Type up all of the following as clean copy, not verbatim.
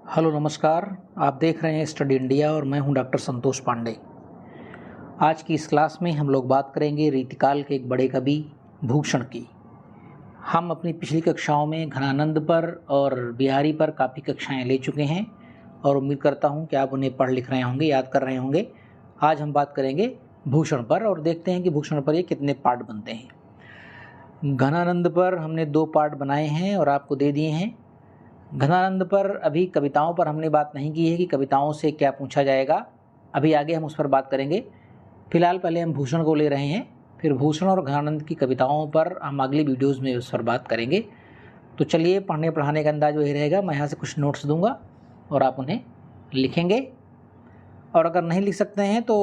Hello नमस्कार। आप देख रहे हैं स्टडी इंडिया और मैं हूं डॉक्टर संतोष पांडे। आज की इस क्लास में हम लोग बात करेंगे रीतिकाल के एक बड़े कवि भूषण की। हम अपनी पिछली कक्षाओं में घनानंद पर और बिहारी पर काफ़ी कक्षाएं ले चुके हैं और उम्मीद करता हूं कि आप उन्हें पढ़ लिख रहे होंगे, याद कर रहे होंगे। आज हम बात करेंगे भूषण पर और देखते हैं कि भूषण पर ये कितने पार्ट बनते हैं। घनानंद पर हमने 2 पार्ट बनाए हैं और आपको दे दिए हैं। घनानंद पर अभी कविताओं पर हमने बात नहीं की है कि कविताओं से क्या पूछा जाएगा, अभी आगे हम उस पर बात करेंगे। फिलहाल पहले हम भूषण को ले रहे हैं, फिर भूषण और घनानंद की कविताओं पर हम अगली वीडियोज़ में उस पर बात करेंगे। तो चलिए, पढ़ने पढ़ाने का अंदाज वही रहेगा। मैं यहाँ से कुछ नोट्स दूंगा और आप उन्हें लिखेंगे, और अगर नहीं लिख सकते हैं तो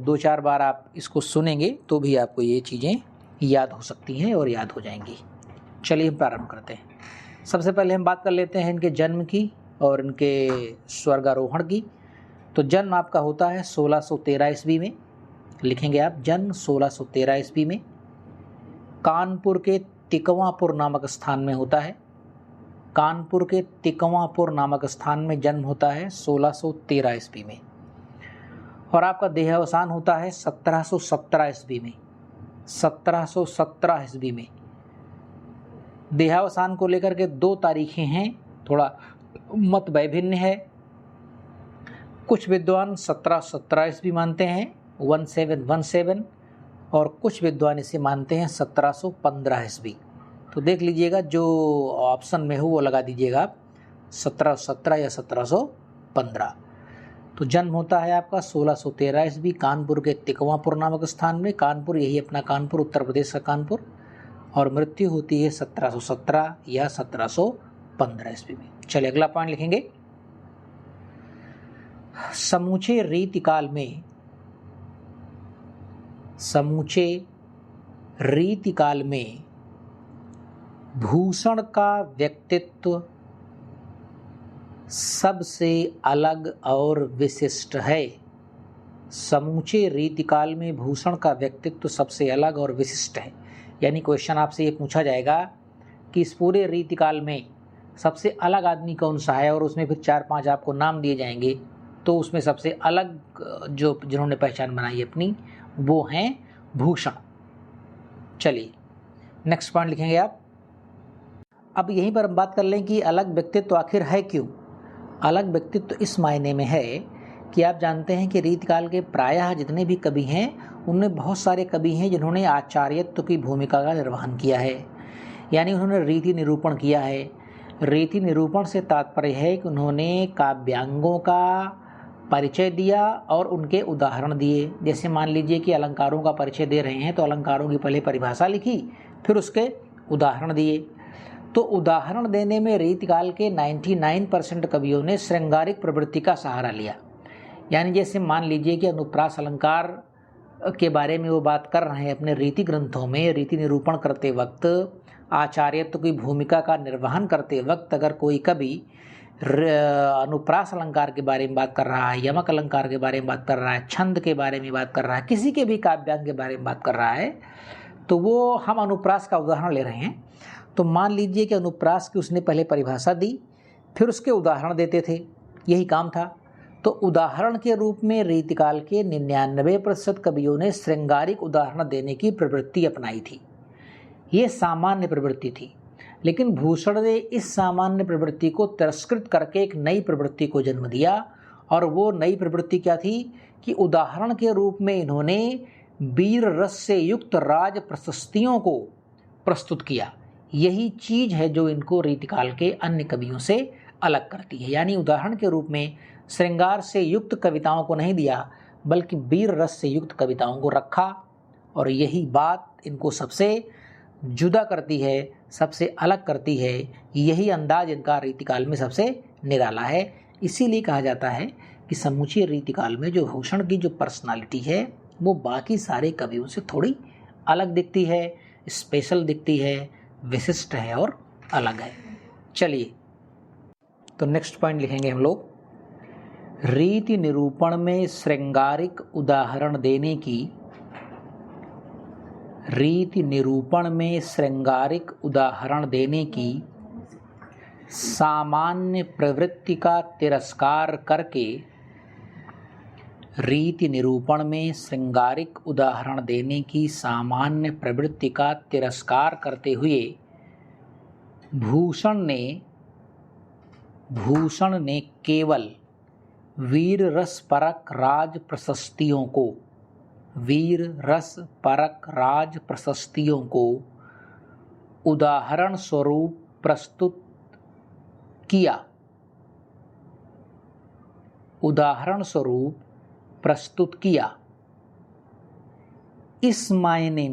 2-4 बार आप इसको सुनेंगे तो भी आपको ये चीज़ें याद हो सकती हैं और याद हो जाएंगी। चलिए हम प्रारंभ करते हैं। सबसे पहले हम बात कर लेते हैं इनके जन्म की और इनके स्वर्गारोहण की। तो जन्म आपका होता है 1613 ईस्वी में। लिखेंगे आप, जन्म 1613 ईस्वी में कानपुर के तिकवापुर नामक स्थान में होता है। कानपुर के तिकवापुर नामक स्थान में जन्म होता है 1613 ईस्वी में। और आपका देहावसान होता है 1717 ईस्वी में। 1717 ईस्वी में देहावसान को लेकर के 2 तारीखें हैं, थोड़ा मत वैभिन्न है। कुछ विद्वान 1717 ईस्वी मानते हैं 1717, और कुछ विद्वान इसे मानते हैं 1715 ईस्वी। तो देख लीजिएगा, जो ऑप्शन में हो वो लगा दीजिएगा आप, 1717 या 1715। तो जन्म होता है आपका 1613 ईस्वी कानपुर के तिकवापुर नामक स्थान में। कानपुर, यही अपना कानपुर, उत्तर प्रदेश का कानपुर। और मृत्यु होती है 1717 या 1715 ईस्वी में। चलिए अगला पॉइंट लिखेंगे। समूचे रीतिकाल में भूषण का व्यक्तित्व सबसे अलग और विशिष्ट है। समूचे रीतिकाल में भूषण का व्यक्तित्व सबसे अलग और विशिष्ट है। यानी क्वेश्चन आपसे ये पूछा जाएगा कि इस पूरे रीतिकाल में सबसे अलग आदमी कौन सा है, और उसमें फिर 4-5 आपको नाम दिए जाएंगे। तो उसमें सबसे अलग जिन्होंने पहचान बनाई अपनी, वो हैं भूषण। चलिए नेक्स्ट पॉइंट लिखेंगे आप। अब यहीं पर हम बात कर लें कि अलग व्यक्तित्व आखिर है क्यों। अलग व्यक्तित्व इस मायने में है कि आप जानते हैं कि रीतिकाल के प्रायः जितने भी कवि हैं उनमें बहुत सारे कवि हैं जिन्होंने आचार्यत्व की भूमिका का निर्वहन किया है, यानी उन्होंने रीति निरूपण किया है। रीति निरूपण से तात्पर्य है कि उन्होंने काव्यांगों का परिचय दिया और उनके उदाहरण दिए। जैसे मान लीजिए कि अलंकारों का परिचय दे रहे हैं तो अलंकारों की पहले परिभाषा लिखी, फिर उसके उदाहरण दिए। तो उदाहरण देने में रीतिकाल के 99% कवियों ने श्रृंगारिक प्रवृत्ति का सहारा लिया। यानी जैसे मान लीजिए कि अनुप्रास अलंकार के बारे में वो बात कर रहे हैं अपने रीति ग्रंथों में। रीति निरूपण करते वक्त, आचार्यत्व की भूमिका का निर्वहन करते वक्त अगर कोई कवि अनुप्रास अलंकार के बारे में बात कर रहा है, यमक अलंकार के बारे में बात कर रहा है, छंद के बारे में बात कर रहा है, किसी के भी काव्यांग के बारे में बात कर रहा है, तो वो हम अनुप्रास का उदाहरण ले रहे हैं। तो मान लीजिए कि अनुप्रास की उसने पहले परिभाषा दी, फिर उसके उदाहरण देते थे, यही काम था। तो उदाहरण के रूप में रीतिकाल के 99% कवियों ने श्रृंगारिक उदाहरण देने की प्रवृत्ति अपनाई थी। ये सामान्य प्रवृत्ति थी, लेकिन भूषण ने इस सामान्य प्रवृत्ति को तिरस्कृत करके एक नई प्रवृत्ति को जन्म दिया। और वो नई प्रवृत्ति क्या थी कि उदाहरण के रूप में इन्होंने वीर रस से युक्त राज प्रशस्तियों को प्रस्तुत किया। यही चीज है जो इनको रीतिकाल के अन्य कवियों से अलग करती है। यानी उदाहरण के रूप में श्रृंगार से युक्त कविताओं को नहीं दिया, बल्कि वीर रस से युक्त कविताओं को रखा। और यही बात इनको सबसे जुदा करती है, सबसे अलग करती है। यही अंदाज इनका रीतिकाल में सबसे निराला है। इसीलिए कहा जाता है कि समूचे रीतिकाल में जो भूषण की जो पर्सनालिटी है वो बाकी सारे कवियों से थोड़ी अलग दिखती है, स्पेशल दिखती है, विशिष्ट है और अलग है। चलिए तो नेक्स्ट पॉइंट लिखेंगे हम लोग। रीति निरूपण में श्रृंगारिक उदाहरण देने की रीति निरूपण में श्रृंगारिक उदाहरण देने की सामान्य प्रवृत्ति का तिरस्कार करके रीति निरूपण में श्रृंगारिक उदाहरण देने की सामान्य प्रवृत्ति का तिरस्कार करते हुए भूषण ने केवल वीर रस परक राज प्रशस्तियों को उदाहरण स्वरूप प्रस्तुत किया। इस मायने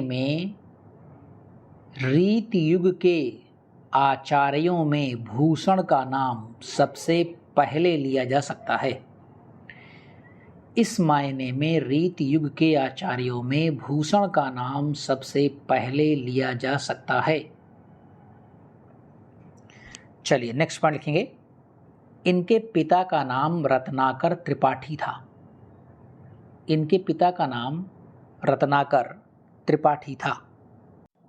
में रीति युग के आचार्यों में भूषण का नाम सबसे पहले लिया जा सकता है। इस मायने में रीति युग के आचार्यों में भूषण का नाम सबसे पहले लिया जा सकता है। चलिए नेक्स्ट पॉइंट लिखेंगे। इनके पिता का नाम रत्नाकर त्रिपाठी था। इनके पिता का नाम रत्नाकर त्रिपाठी था।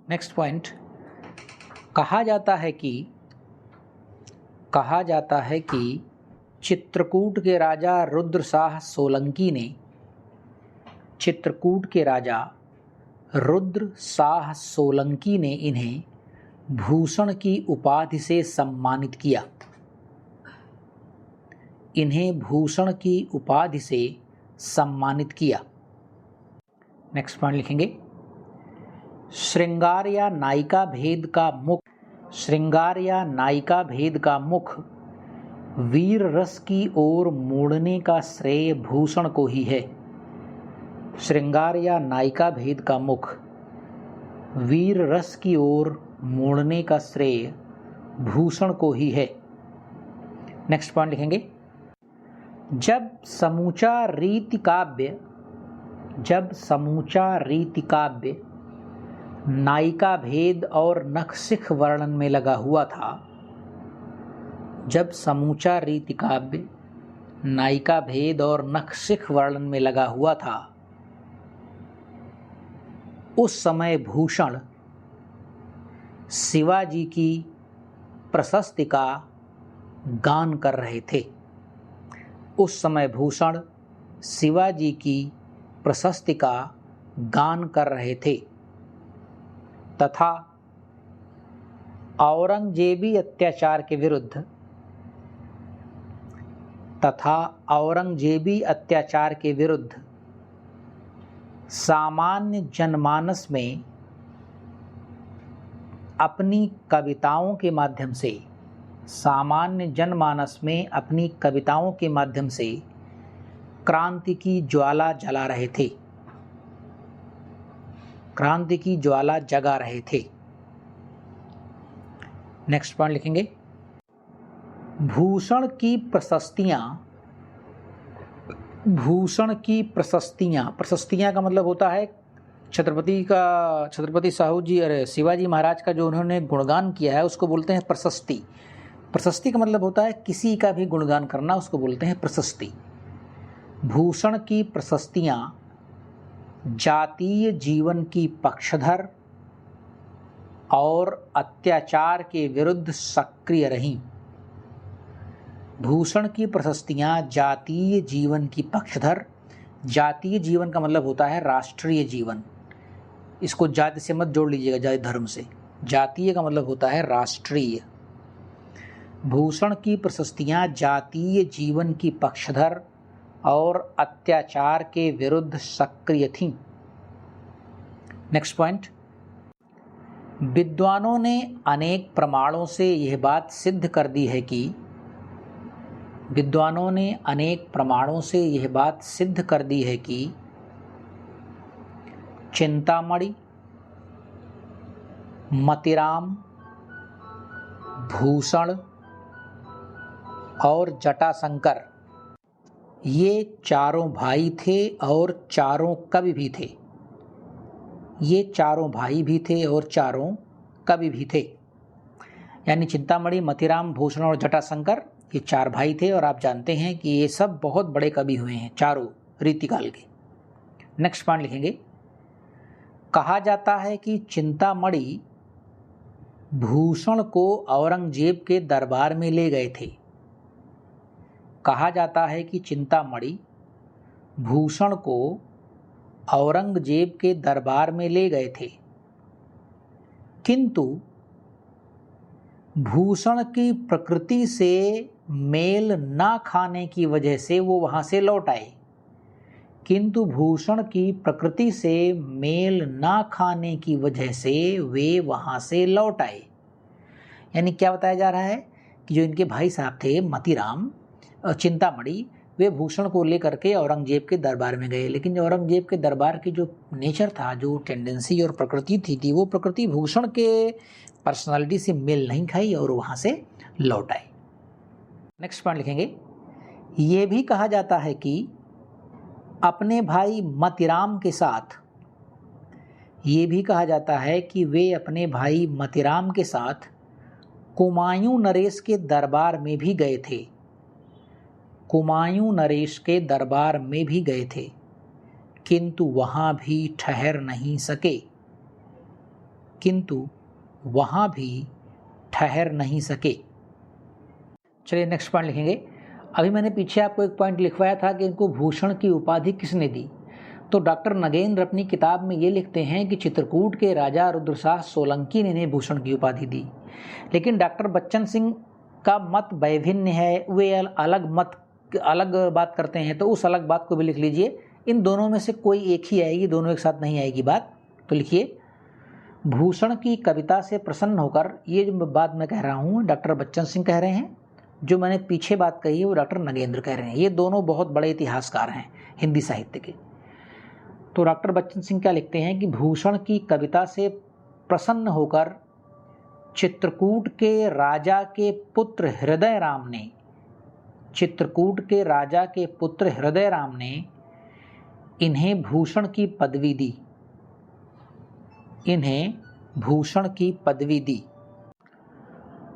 नेक्स्ट पॉइंट, कहा जाता है कि चित्रकूट के राजा रुद्रशाह सोलंकी ने इन्हें भूषण की उपाधि से सम्मानित किया। नेक्स्ट पॉइंट लिखेंगे। श्रृंगार या नायिका भेद का मुख वीर रस की ओर मोड़ने का श्रेय भूषण को ही है। श्रृंगार या नायिका भेद का मुख वीर रस की ओर मोड़ने का श्रेय भूषण को ही है। नेक्स्ट पॉइंट लिखेंगे। जब समूचा रीति काव्य नायिका भेद और नखशिख वर्णन में लगा हुआ था, उस समय भूषण शिवाजी की प्रशस्ति का गान कर रहे थे तथा औरंगजेबी अत्याचार के विरुद्ध सामान्य जनमानस में अपनी कविताओं के माध्यम से क्रांति की ज्वाला जगा रहे थे। नेक्स्ट पॉइंट लिखेंगे। भूषण की प्रशस्तियां का मतलब होता है छत्रपति शिवाजी महाराज का जो उन्होंने गुणगान किया है उसको बोलते हैं प्रशस्ति। प्रशस्ति का मतलब होता है किसी का भी गुणगान करना, उसको बोलते हैं प्रशस्ति। भूषण की प्रशस्तियां जातीय जीवन की पक्षधर और अत्याचार के विरुद्ध सक्रिय रहीं। भूषण की प्रशस्तियां जातीय जीवन की पक्षधर, जातीय जीवन का मतलब होता है राष्ट्रीय जीवन, इसको जाति से मत जोड़ लीजिएगा, जाति धर्म से। जातीय का मतलब होता है राष्ट्रीय। भूषण की प्रशस्तियां जातीय जीवन की पक्षधर और अत्याचार के विरुद्ध सक्रिय थीं। नेक्स्ट पॉइंट, विद्वानों ने अनेक प्रमाणों से यह बात सिद्ध कर दी है कि चिंतामणि, मतिराम, भूषण और जटाशंकर ये चारों भाई थे और चारों कवि भी थे। यानी चिंतामणि, मतिराम, भूषण और जटाशंकर ये चार भाई थे और आप जानते हैं कि ये सब बहुत बड़े कवि हुए हैं चारों रीतिकाल के। नेक्स्ट पॉइंट लिखेंगे। कहा जाता है कि चिंतामणि भूषण को औरंगजेब के दरबार में ले गए थे। कहा जाता है कि चिंतामणि भूषण को औरंगजेब के दरबार में ले गए थे, किंतु भूषण की प्रकृति से मेल ना खाने की वजह से वो वहाँ से लौट आए। किंतु भूषण की प्रकृति से मेल ना खाने की वजह से वे वहाँ से लौट आए। यानी क्या बताया जा रहा है कि जो इनके भाई साहब थे मतीराम चिंतामणि, वे भूषण को लेकर के औरंगजेब के दरबार में गए, लेकिन जो औरंगजेब के दरबार की जो नेचर था, जो टेंडेंसी और प्रकृति थी वो प्रकृति भूषण के पर्सनालिटी से मेल नहीं खाई और वहाँ से लौट आए। नेक्स्ट पॉइंट लिखेंगे, ये भी कहा जाता है कि अपने भाई मतीराम के साथ, ये भी कहा जाता है कि वे अपने भाई मतीराम के साथ कुमायूं नरेश के दरबार में भी गए थे। कुमायूं नरेश के दरबार में भी गए थे, किंतु वहाँ भी ठहर नहीं सके। किंतु वहाँ भी ठहर नहीं सके। चलिए नेक्स्ट पॉइंट लिखेंगे। अभी मैंने पीछे आपको एक पॉइंट लिखवाया था कि इनको भूषण की उपाधि किसने दी। तो डॉक्टर नगेंद्र अपनी किताब में ये लिखते हैं कि चित्रकूट के राजा रुद्रशाह सोलंकी ने इन्हें भूषण की उपाधि दी, लेकिन डॉक्टर बच्चन सिंह का मत वैभिन्न है, वे अलग बात करते हैं, तो उस अलग बात को भी लिख लीजिए। इन दोनों में से कोई एक ही आएगी, दोनों एक साथ नहीं आएगी बात। तो लिखिए, भूषण की कविता से प्रसन्न होकर, ये जो बात मैं कह रहा हूँ डॉक्टर बच्चन सिंह कह रहे हैं, जो मैंने पीछे बात कही है वो डॉक्टर नगेंद्र कह रहे हैं। ये दोनों बहुत बड़े इतिहासकार हैं हिंदी साहित्य के। तो डॉक्टर बच्चन सिंह क्या लिखते हैं कि भूषण की कविता से प्रसन्न होकर चित्रकूट के राजा के पुत्र हृदयराम ने, चित्रकूट के राजा के पुत्र हृदयराम ने इन्हें भूषण की पदवी दी, इन्हें भूषण की पदवी दी।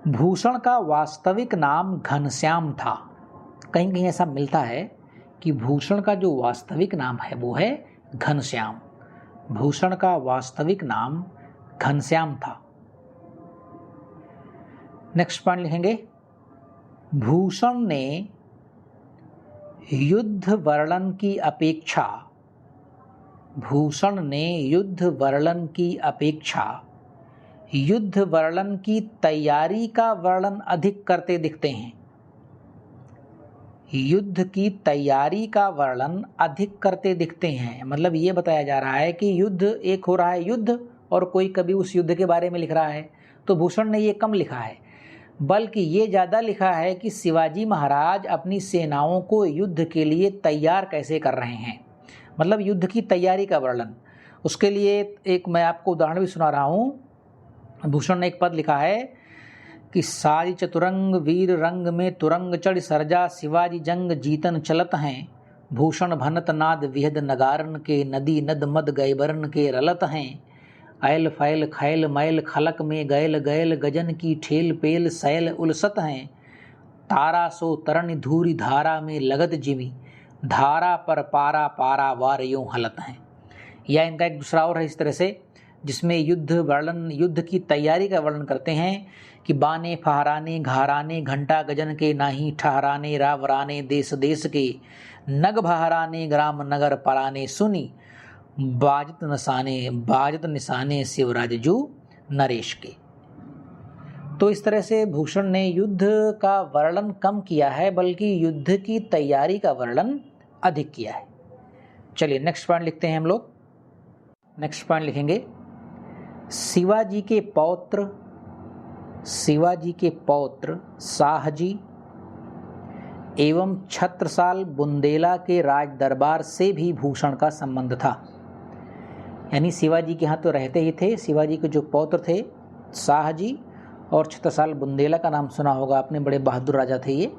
भूषण का वास्तविक नाम घनश्याम था। कहीं कहीं ऐसा मिलता है कि भूषण का जो वास्तविक नाम है वो है घनश्याम। भूषण का वास्तविक नाम घनश्याम था। नेक्स्ट पॉइंट लिखेंगे, भूषण ने युद्ध वर्णन की अपेक्षा, भूषण ने युद्ध वर्णन की अपेक्षा युद्ध वर्णन की तैयारी का वर्णन अधिक करते दिखते हैं। युद्ध की तैयारी का वर्णन अधिक करते दिखते हैं, मतलब ये बताया जा रहा है कि युद्ध एक हो रहा है युद्ध, और कोई कभी उस युद्ध के बारे में लिख रहा है, तो भूषण ने ये कम लिखा है, बल्कि ये ज़्यादा लिखा है कि शिवाजी महाराज अपनी सेनाओं को युद्ध के लिए तैयार कैसे कर रहे हैं, मतलब युद्ध की तैयारी का वर्णन। उसके लिए एक मैं आपको उदाहरण भी सुना रहा हूँ। भूषण ने एक पद लिखा है कि साज चतुरंग वीर रंग में तुरंग चढ़ सरजा, शिवाजी जंग जीतन चलत हैं, भूषण भनत नाद विहद नगारन के, नदी नद मद गैबरन के रलत हैं, ऐल फैल खैल मैल खलक में गैल गैल गजन की ठेल पेल सैल उलसत हैं, तारा सो तरन धूरी धारा में लगत जिमी, धारा पर पारा पारा वार यूं हलत हैं। या इनका एक दूसरा और है इस तरह से, जिसमें युद्ध वर्णन, युद्ध की तैयारी का वर्णन करते हैं कि बाने फहराने घाराने घंटा गजन के, नाही ठहराने रावराने देश देश के, नग बहराने ग्राम नगर पराने सुनी, बाजत निशाने शिवराजजू नरेश के। तो इस तरह से भूषण ने युद्ध का वर्णन कम किया है, बल्कि युद्ध की तैयारी का वर्णन अधिक किया है। चलिए नेक्स्ट पॉइंट लिखते हैं हम लोग। नेक्स्ट पॉइंट लिखेंगे, शिवाजी के पौत्र शाहजी एवं छत्रसाल बुंदेला के राज दरबार से भी भूषण का संबंध था। यानी शिवाजी के यहाँ तो रहते ही थे, शिवाजी के जो पौत्र थे शाहजी और छत्रसाल बुंदेला का नाम सुना होगा आपने, बड़े बहादुर राजा थे ये,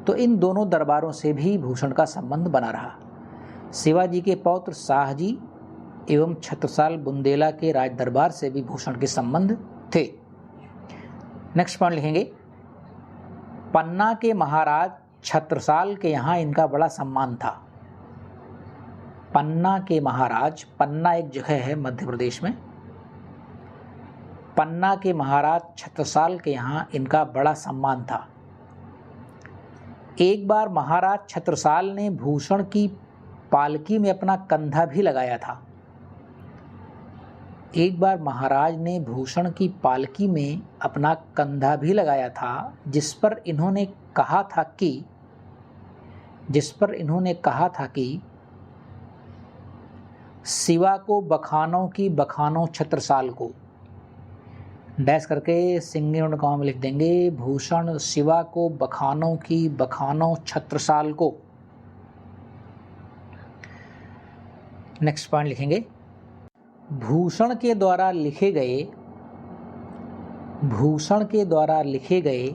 तो इन दोनों दरबारों से भी भूषण का संबंध बना रहा। शिवाजी के पौत्र शाहजी एवं छत्रसाल बुंदेला के राज दरबार से भी भूषण के संबंध थे। नेक्स्ट पॉइंट लिखेंगे, पन्ना के महाराज छत्रसाल के यहाँ इनका बड़ा सम्मान था। पन्ना के महाराज, पन्ना एक जगह है मध्य प्रदेश में, पन्ना के महाराज छत्रसाल के यहाँ इनका बड़ा सम्मान था। एक बार महाराज छत्रसाल ने भूषण की पालकी में अपना कंधा भी लगाया था। एक बार महाराज ने भूषण की पालकी में अपना कंधा भी लगाया था, जिस पर इन्होंने कहा था कि शिवा को बखानो की बखानो छत्रसाल को, डैश करके सिंगल कॉमा में लिख देंगे, भूषण शिवा को बखानो की बखानो छत्रसाल को। नेक्स्ट पॉइंट लिखेंगे, भूषण के द्वारा लिखे गए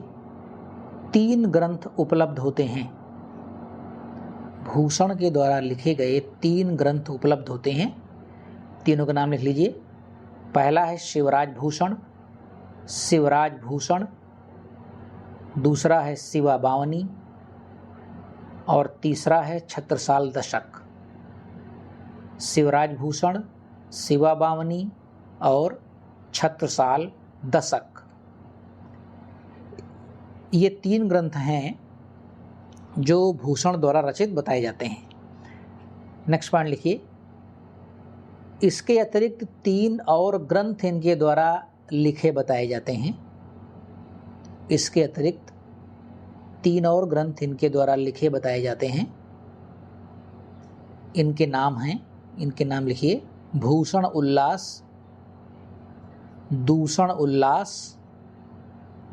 3 ग्रंथ उपलब्ध होते हैं। भूषण के द्वारा लिखे गए 3 ग्रंथ उपलब्ध होते हैं। तीनों का नाम लिख लीजिए। पहला है शिवराज भूषण, दूसरा है शिवा बावनी और तीसरा है छत्रसाल दशक। शिवराज भूषण, शिवा बावनी और छत्रसाल दशक, ये 3 ग्रंथ हैं जो भूषण द्वारा रचित बताए जाते हैं। नेक्स्ट पॉइंट लिखिए, इसके अतिरिक्त 3 और ग्रंथ इनके द्वारा लिखे बताए जाते हैं। इसके अतिरिक्त 3 और ग्रंथ इनके द्वारा लिखे बताए जाते हैं। इनके नाम लिखिए, भूषण उल्लास, दूषण उल्लास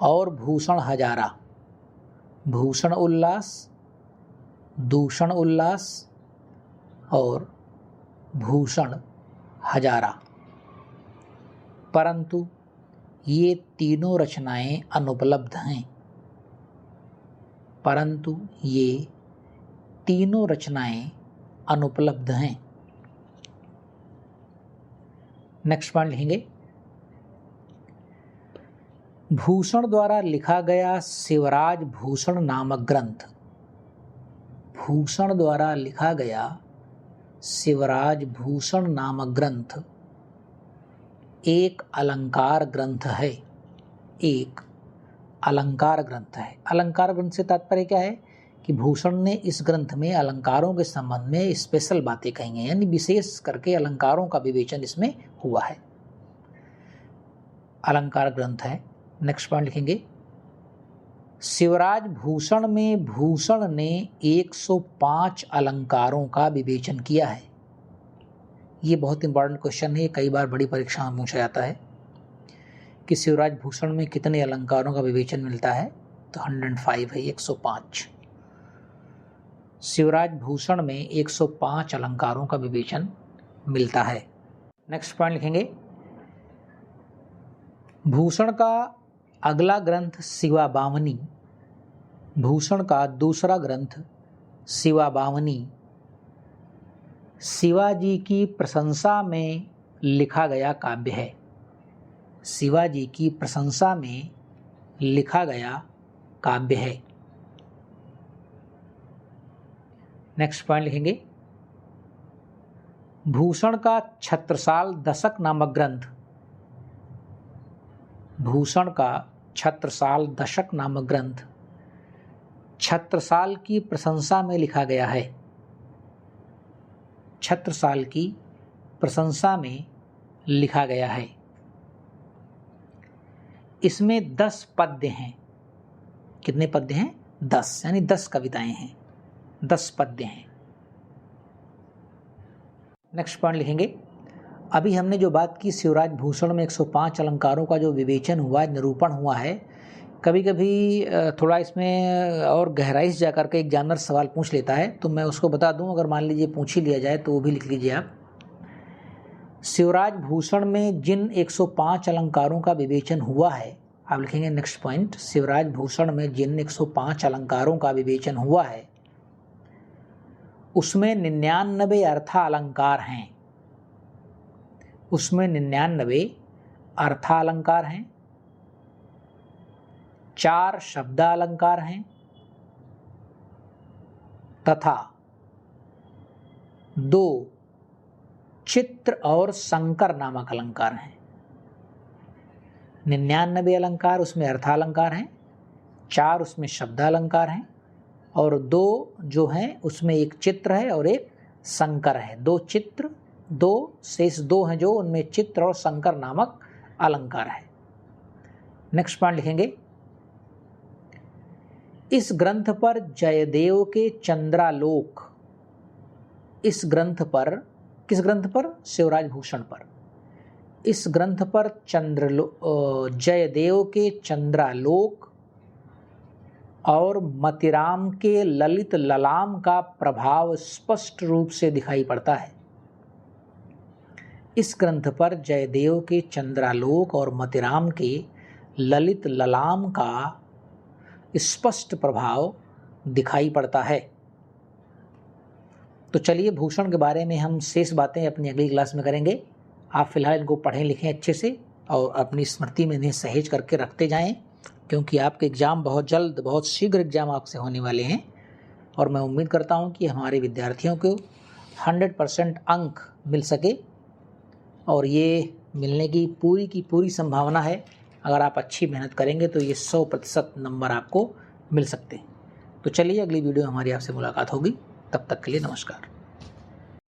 और भूषण हजारा। भूषण उल्लास, दूषण उल्लास और भूषण हजारा। परंतु ये तीनों रचनाएं अनुपलब्ध हैं। नेक्स्ट पॉइंट लिखेंगे, भूषण द्वारा लिखा गया शिवराज भूषण नामक ग्रंथ। भूषण द्वारा लिखा गया शिवराज भूषण नामक ग्रंथ एक अलंकार ग्रंथ है। अलंकार ग्रंथ से तात्पर्य क्या है कि भूषण ने इस ग्रंथ में अलंकारों के संबंध में स्पेशल बातें कही हैं, यानी विशेष करके अलंकारों का विवेचन इसमें हुआ है। अलंकार ग्रंथ है। नेक्स्ट पॉइंट लिखेंगे, शिवराज भूषण में भूषण ने 105 अलंकारों का विवेचन किया है। ये बहुत इंपॉर्टेंट क्वेश्चन है, कई बार बड़ी परीक्षा में पूछा जाता है कि शिवराज भूषण में कितने अलंकारों का विवेचन मिलता है, तो 105 है, 105। शिवराज भूषण में 105 अलंकारों का विवेचन मिलता है। नेक्स्ट पॉइंट लिखेंगे, भूषण का अगला ग्रंथ शिवा बावनी, भूषण का दूसरा ग्रंथ शिवा बावनी शिवाजी की प्रशंसा में लिखा गया काव्य है। शिवाजी की प्रशंसा में लिखा गया काव्य है। नेक्स्ट पॉइंट लिखेंगे, भूषण का छत्रसाल दशक नामक ग्रंथ, भूषण का छत्रसाल दशक नामक ग्रंथ छत्रसाल की प्रशंसा में लिखा गया है। छत्रसाल की प्रशंसा में लिखा गया है। इसमें 10 पद्य हैं। कितने पद्य हैं? 10, यानी 10 कविताएं हैं, 10 पद्य हैं। नेक्स्ट पॉइंट लिखेंगे, अभी हमने जो बात की शिवराज भूषण में 105 अलंकारों का जो विवेचन हुआ, निरूपण हुआ है, कभी कभी थोड़ा इसमें और गहराई से जाकर के एग्जामिनर सवाल पूछ लेता है, तो मैं उसको बता दूं, अगर मान लीजिए पूछ ही लिया जाए तो वो भी लिख लीजिए आप। शिवराज भूषण में जिन 105 अलंकारों का विवेचन हुआ है, आप लिखेंगे नेक्स्ट पॉइंट, शिवराज भूषण में जिन 105 अलंकारों का विवेचन हुआ है उसमें 99 अर्थालंकार हैं। उसमें 99 अर्थालंकार हैं, 4 शब्दालंकार हैं तथा 2 चित्र और संकर नामक अलंकार हैं। 99 अलंकार उसमें अर्थालंकार हैं, 4 उसमें शब्दालंकार हैं और 2 जो हैं उसमें एक चित्र है और एक संकर है। 2 चित्र, 2 शेष 2 हैं जो उनमें चित्र और संकर नामक अलंकार है। नेक्स्ट पॉइंट लिखेंगे, इस ग्रंथ पर जयदेव के चंद्रालोक, इस ग्रंथ पर, किस ग्रंथ पर? शिवराज भूषण पर। इस ग्रंथ पर जयदेव के चंद्रालोक और मतिराम के ललित ललाम का प्रभाव स्पष्ट रूप से दिखाई पड़ता है। इस ग्रंथ पर जयदेव के चंद्रालोक और मतिराम के ललित ललाम का स्पष्ट प्रभाव दिखाई पड़ता है। तो चलिए भूषण के बारे में हम शेष बातें अपनी अगली क्लास में करेंगे। आप फिलहाल इनको पढ़ें लिखें अच्छे से और अपनी स्मृति में इन्हें सहेज करके रखते जाएं, क्योंकि आपके एग्ज़ाम बहुत जल्द, बहुत शीघ्र एग्ज़ाम आपसे होने वाले हैं और मैं उम्मीद करता हूं कि हमारे विद्यार्थियों को 100% अंक मिल सके और ये मिलने की पूरी संभावना है। अगर आप अच्छी मेहनत करेंगे तो ये 100% नंबर आपको मिल सकते हैं। तो चलिए अगली वीडियो हमारी आपसे मुलाकात होगी, तब तक के लिए नमस्कार।